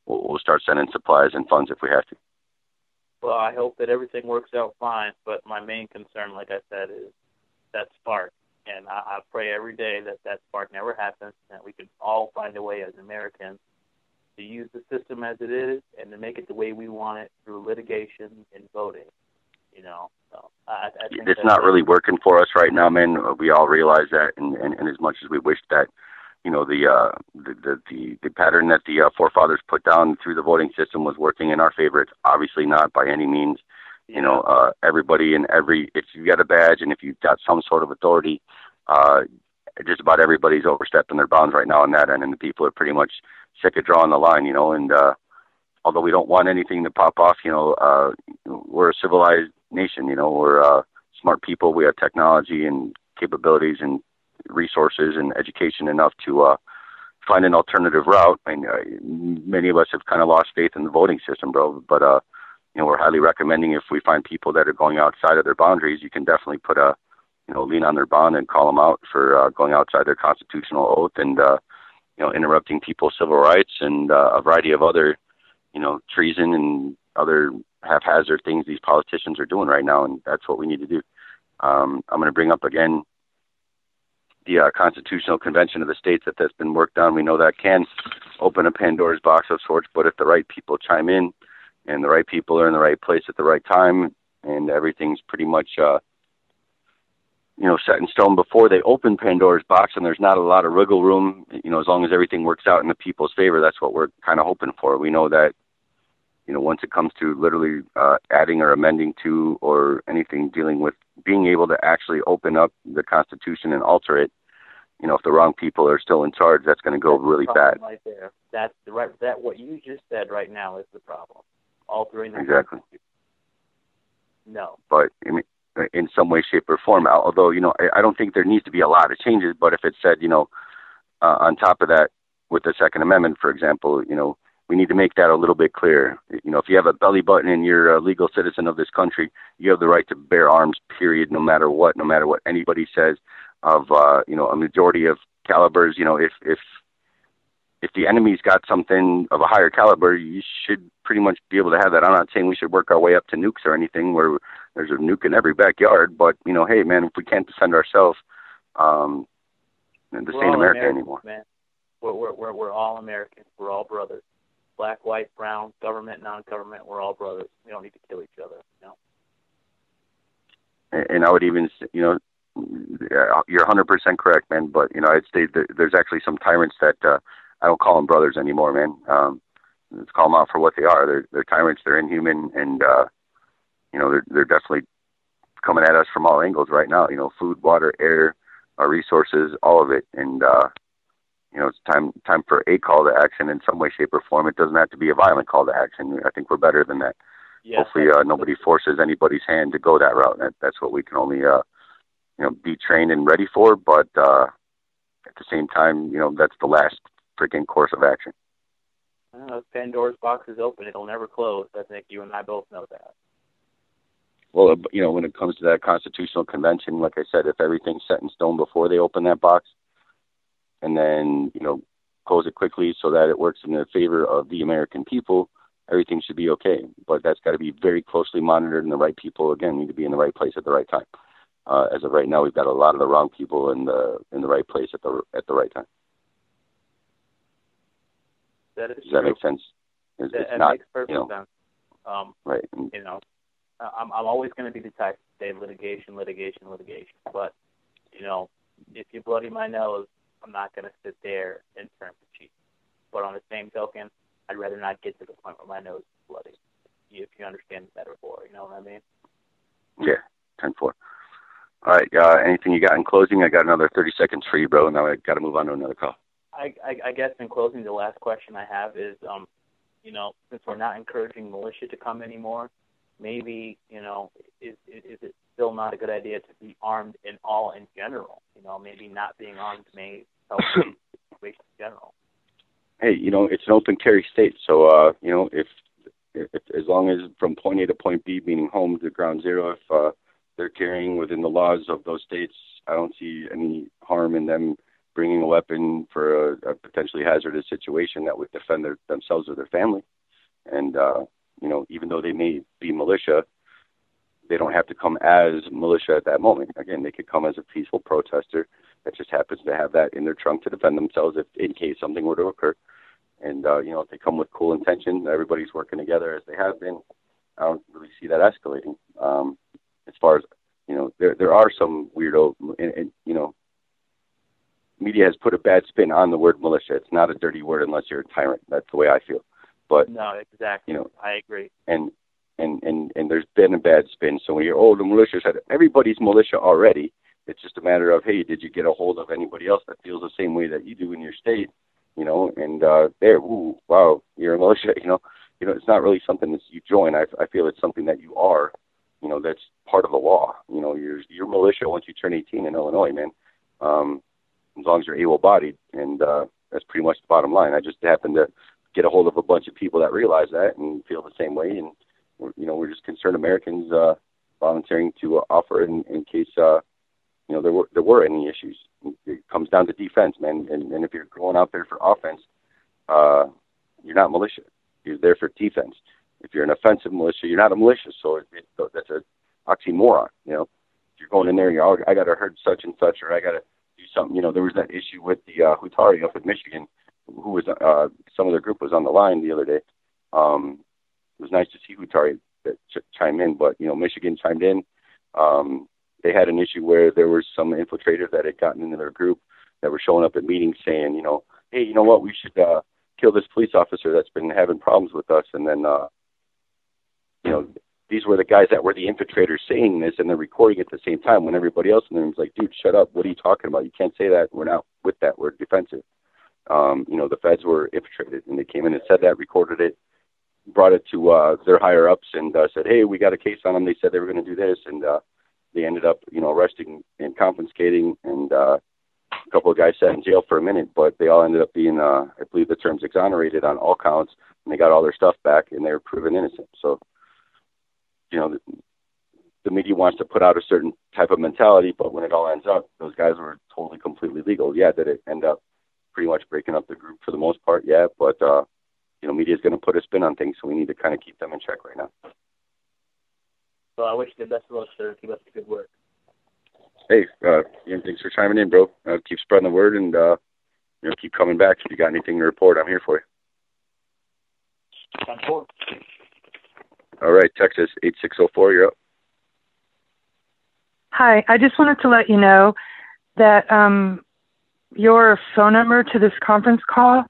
we'll start sending supplies and funds if we have to. Well, I hope that everything works out fine, but my main concern, like I said, is that spark. And I pray every day that that spark never happens, and that we can all find a way as Americans to use the system as it is and to make it the way we want it through litigation and voting. So I think it's not really working for us right now, man. We all realize that, and as much as we wish that, the pattern that the forefathers put down through the voting system was working in our favor, it's obviously not by any means. Everybody if you got a badge and if you've got some sort of authority, just about everybody's overstepping their bounds right now on that end, and the people are pretty much sick of drawing the line, and although we don't want anything to pop off, we're a civilized nation, we're smart people. We have technology and capabilities and resources and education enough to find an alternative route. Many of us have kind of lost faith in the voting system, bro, but we're highly recommending if we find people that are going outside of their boundaries, you can definitely put a lean on their bond and call them out for going outside their constitutional oath and interrupting people's civil rights and a variety of other treason and other haphazard things these politicians are doing right now, and that's what we need to do. I'm going to bring up again the Constitutional Convention of the States that's been worked on. We know that can open a Pandora's box of sorts, but if the right people chime in and the right people are in the right place at the right time and everything's pretty much set in stone before they open Pandora's box, and there's not a lot of wiggle room, as long as everything works out in the people's favor, that's what we're kind of hoping for. We know that, once it comes to literally adding or amending to or anything dealing with being able to actually open up the Constitution and alter it, if the wrong people are still in charge, that's going to go really bad. Right there. That's that what you just said right now is the problem. Altering the Exactly. No. But in some way, shape, or form, although, I don't think there needs to be a lot of changes, but if it said, on top of that, with the Second Amendment, for example, we need to make that a little bit clearer. If you have a belly button and you're a legal citizen of this country, you have the right to bear arms, period, no matter what anybody says of, a majority of calibers. If the enemy's got something of a higher caliber, you should pretty much be able to have that. I'm not saying we should work our way up to nukes or anything where there's a nuke in every backyard, but, hey, man, if we can't defend ourselves, this ain't America anymore. Man. We're all Americans. We're all brothers. Black, white, brown, government, non-government, we're all brothers. We don't need to kill each other, And I would even, you're 100% correct, man, but, I'd say that there's actually some tyrants that I don't call them brothers anymore, man. Let's call them out for what they are. They're tyrants, they're inhuman, and, they're definitely coming at us from all angles right now, food, water, air, our resources, all of it, and, it's time for a call to action in some way, shape, or form. It doesn't have to be a violent call to action. I think we're better than that. Yes, hopefully nobody forces anybody's hand to go that route. That's what we can only, be trained and ready for. But at the same time, that's the last freaking course of action. If Pandora's box is open, it'll never close. I think you and I both know that. Well, when it comes to that Constitutional Convention, like I said, if everything's set in stone before they open that box, and then, close it quickly so that it works in the favor of the American people, everything should be okay. But that's got to be very closely monitored, and the right people, again, need to be in the right place at the right time. As of right now, we've got a lot of the wrong people in the right place at the right time. That is Does that make sense? It makes perfect sense. Right. I'm always going to be the type to say litigation. But, if you bloody my nose, I'm not going to sit there and turn the cheek. But on the same token, I'd rather not get to the point where my nose is bloody. If you understand the metaphor, you know what I mean? Yeah, 10-4. All right, anything you got in closing? I got another 30 seconds for you, bro. Now I got to move on to another call. I guess in closing, the last question I have is, since we're not encouraging militia to come anymore, maybe, is it still not a good idea to be armed in general? Maybe not being armed may help the situation in general. Hey, it's an open carry state, so, if as long as from point A to point B, meaning home to ground zero, if they're carrying within the laws of those states, I don't see any harm in them bringing a weapon for a potentially hazardous situation that would defend themselves or their family. And, even though they may be militia, they don't have to come as militia at that moment. Again, they could come as a peaceful protester that just happens to have that in their trunk to defend themselves in case something were to occur. And, if they come with cool intentions, everybody's working together as they have been, I don't really see that escalating. As far as, there are some weirdo, and media has put a bad spin on the word militia. It's not a dirty word unless you're a tyrant. That's the way I feel. But no, exactly. I agree. And there's been a bad spin. So when you're the militia said everybody's militia already. It's just a matter of, hey, did you get a hold of anybody else that feels the same way that you do in your state? And wow, you're a militia. It's not really something that you join. I feel it's something that you are. That's part of the law. You're militia once you turn 18 in Illinois, man. As long as you're able-bodied, and that's pretty much the bottom line. I just happened to get a hold of a bunch of people that realize that and feel the same way, and we're just concerned Americans volunteering to offer in case there were any issues. It comes down to defense, man, and if you're going out there for offense, you're not militia. You're there for defense. If you're an offensive militia, you're not a militia, so that's an oxymoron. If you're going in there, I got to hurt such and such, or I got to do something. There was that issue with the Hutari up in Michigan, who was some of their group was on the line the other day. It was nice to see Hutari chime in, but Michigan chimed in. They had an issue where there were some infiltrators that had gotten into their group that were showing up at meetings saying, hey, you know what, we should kill this police officer that's been having problems with us. And then, these were the guys that were the infiltrators saying this, and they're recording at the same time when everybody else in the room is like, dude, shut up. What are you talking about? You can't say that. We're not with that. We're defensive. The feds were infiltrated, and they came in and said that, recorded it, brought it to their higher-ups, and said, hey, we got a case on them. They said they were going to do this, and they ended up, arresting and confiscating, and a couple of guys sat in jail for a minute, but they all ended up being, I believe the term's exonerated on all counts, and they got all their stuff back, and they were proven innocent. So, the media wants to put out a certain type of mentality, but when it all ends up, those guys were totally, completely legal. Yeah, did it end up pretty much breaking up the group for the most part? Yeah, but, media is going to put a spin on things, so we need to kind of keep them in check right now. Well, I wish you the best of luck, sir. Keep up the good work. Hey, Ian, thanks for chiming in, bro. Keep spreading the word, and keep coming back. If you got anything to report, I'm here for you. 10-4. All right, Texas 8604, you're up. Hi, I just wanted to let you know that your phone number to this conference call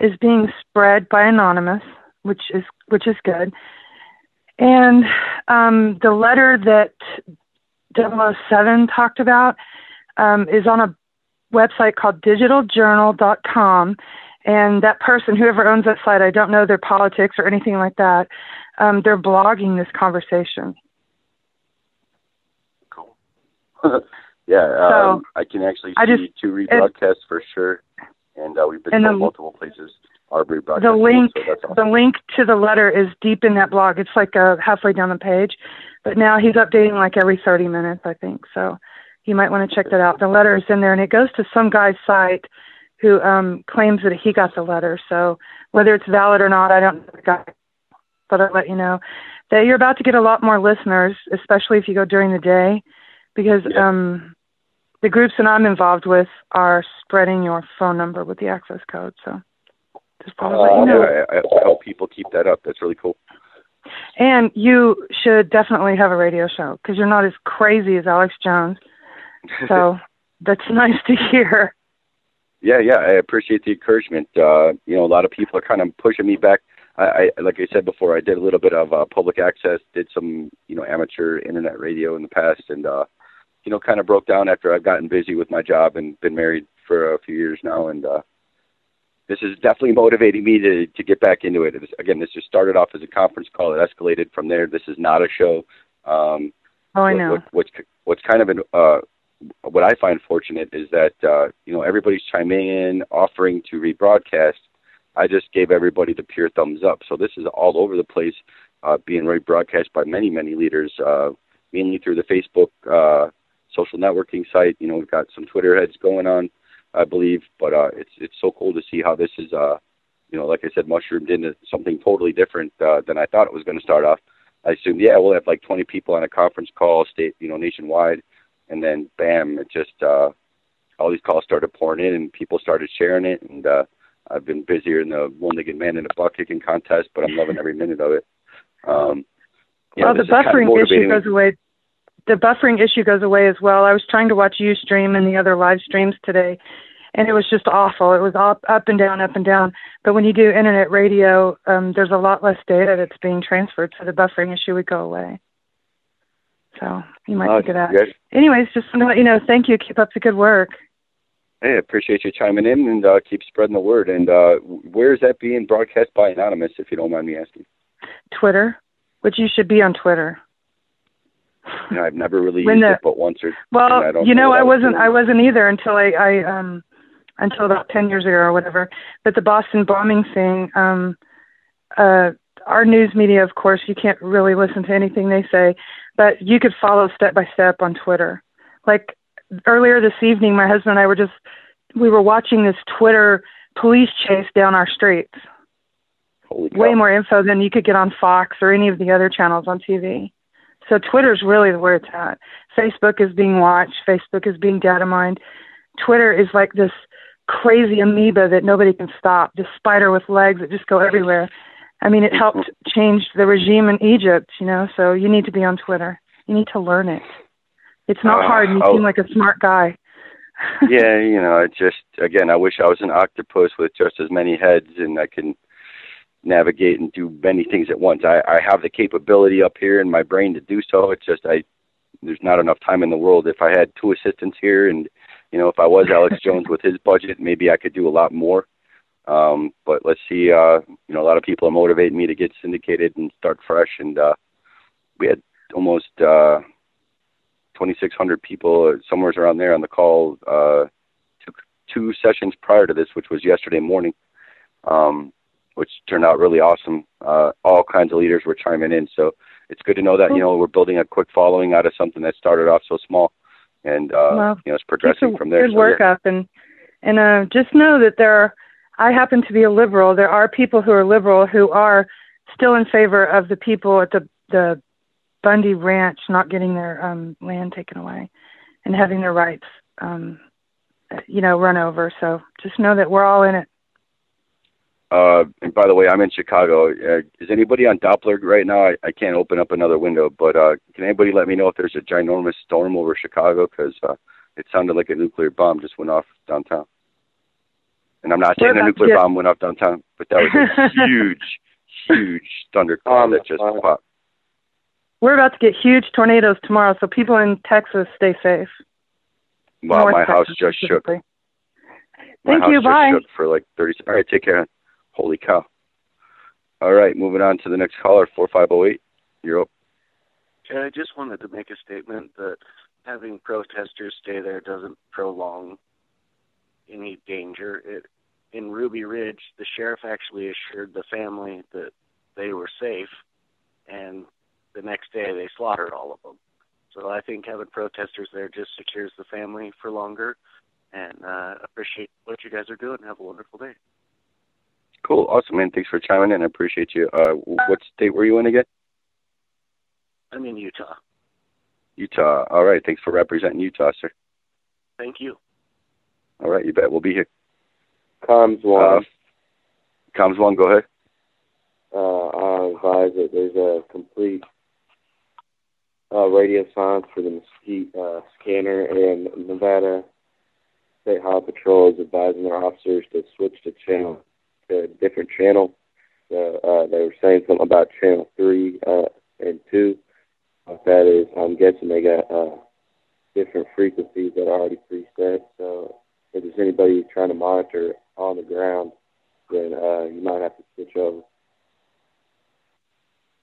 is being spread by Anonymous, which is good. And the letter that 007 talked about is on a website called digitaljournal.com. And that person, whoever owns that site, I don't know their politics or anything like that, they're blogging this conversation. Cool. Yeah, I can actually see two rebroadcasts for sure. And we've been to multiple places. Our rebroadcast. The link to the letter is deep in that blog. It's like halfway down the page. But now he's updating like every 30 minutes, I think. So you might want to check that out. The letter is in there, and it goes to some guy's site who claims that he got the letter. So whether it's valid or not, I don't know the guy. But I'll let you know that you're about to get a lot more listeners, especially if you go during the day, because the groups that I'm involved with are spreading your phone number with the access code. So just probably let you know. I hope people keep that up. That's really cool. And you should definitely have a radio show because you're not as crazy as Alex Jones. So that's nice to hear. Yeah, I appreciate the encouragement. A lot of people are kind of pushing me back. I like I said before, I did a little bit of public access, did some, amateur internet radio in the past, and, kind of broke down after I've gotten busy with my job and been married for a few years now. And this is definitely motivating me to get back into it. This just started off as a conference call. It escalated from there. This is not a show. I know. What's kind of what I find fortunate is that, everybody's chiming in, offering to rebroadcast. I just gave everybody the pure thumbs up. So this is all over the place, being rebroadcast by many, many leaders, mainly through the Facebook social networking site. We've got some Twitter heads going on. I believe. But it's so cool to see how this is, like I said, mushroomed into something totally different than I thought it was going to start off. I assumed, we'll have like 20 people on a conference call, nationwide, and then bam, it just all these calls started pouring in, and people started sharing it, and I've been busier in the one-legged man in a butt kicking contest, but I'm loving every minute of it. The buffering issue goes away. The buffering issue goes away as well. I was trying to watch Ustream and the other live streams today, and it was just awful. It was up and down, up and down. But when you do internet radio, there's a lot less data that's being transferred, so the buffering issue would go away. So you might think of that. Yes. Anyways, just to let you know, thank you. Keep up the good work. Hey, I appreciate you chiming in and keep spreading the word. And where is that being broadcast by Anonymous, if you don't mind me asking? Twitter, which you should be on Twitter. I've never really used it but once or. Well, I wasn't either until until about 10 years ago or whatever. But the Boston bombing thing, our news media, of course, you can't really listen to anything they say, but you could follow step by step on Twitter. Like earlier this evening, my husband and I we were watching this Twitter police chase down our streets. Holy cow. Way more info than you could get on Fox or any of the other channels on TV. So Twitter's really where it's at. Facebook is being watched. Facebook is being data mined. Twitter is like this crazy amoeba that nobody can stop, this spider with legs that just go everywhere. I mean, it helped change the regime in Egypt, so you need to be on Twitter. You need to learn it. It's not hard. You seem like a smart guy. Yeah, it just, again, I wish I was an octopus with just as many heads and I can navigate and do many things at once. I have the capability up here in my brain to do so. It's just there's not enough time in the world. If I had 2 assistants here and, if I was Alex Jones with his budget, maybe I could do a lot more. But let's see, a lot of people are motivating me to get syndicated and start fresh. And we had almost 2,600 people, somewhere around there on the call, 2 sessions prior to this, which was yesterday morning, which turned out really awesome. All kinds of leaders were chiming in. So it's good to know that, we're building a quick following out of something that started off so small. And, it's progressing from there. Good work up. And just know that I happen to be a liberal. There are people who are liberal who are still in favor of the people at the Bundy Ranch not getting their land taken away and having their rights, run over. So just know that we're all in it. And by the way, I'm in Chicago. Is anybody on Doppler right now? I can't open up another window, but can anybody let me know if there's a ginormous storm over Chicago? Because it sounded like a nuclear bomb just went off downtown. And I'm not saying a nuclear bomb went off downtown, but that was a huge thundercloud that just popped. We're about to get huge tornadoes tomorrow, so people in Texas, stay safe. Wow, my house just shook. Thank you, bye. Shook for like 30 seconds. All right, take care. Holy cow. All right, moving on to the next caller, 4508. You're up. Yeah, I just wanted to make a statement that having protesters stay there doesn't prolong any danger. In Ruby Ridge, the sheriff actually assured the family that they were safe, and the next day they slaughtered all of them. So I think having protesters there just secures the family for longer, and appreciate what you guys are doing. Have a wonderful day. Cool. Awesome, man. Thanks for chiming in. I appreciate you. What state were you in again? I'm in Utah. Utah. All right. Thanks for representing Utah, sir. Thank you. All right. You bet. We'll be here. Comms 1. Comms 1, go ahead. I advise that there's a complete radio silence for the Mesquite scanner, and Nevada State Highway Patrol is advising their officers to switch to a different channel. They were saying something about channel 3 and 2. What that is, I'm guessing they got different frequencies that are already preset. So if there's anybody trying to monitor on the ground, then you might have to switch over.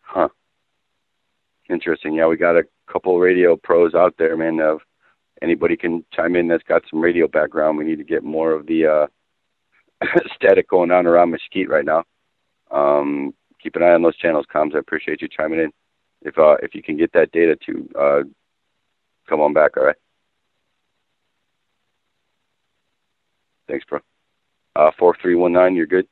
Huh. Interesting. Yeah, we got a couple radio pros out there, man. Anybody can chime in that's got some radio background. We need to get more of the static going on around Mesquite right now. Keep an eye on those channels, Comms. I appreciate you chiming in. If you can get that data to come on back, all right? Thanks, bro. 4319, you're good?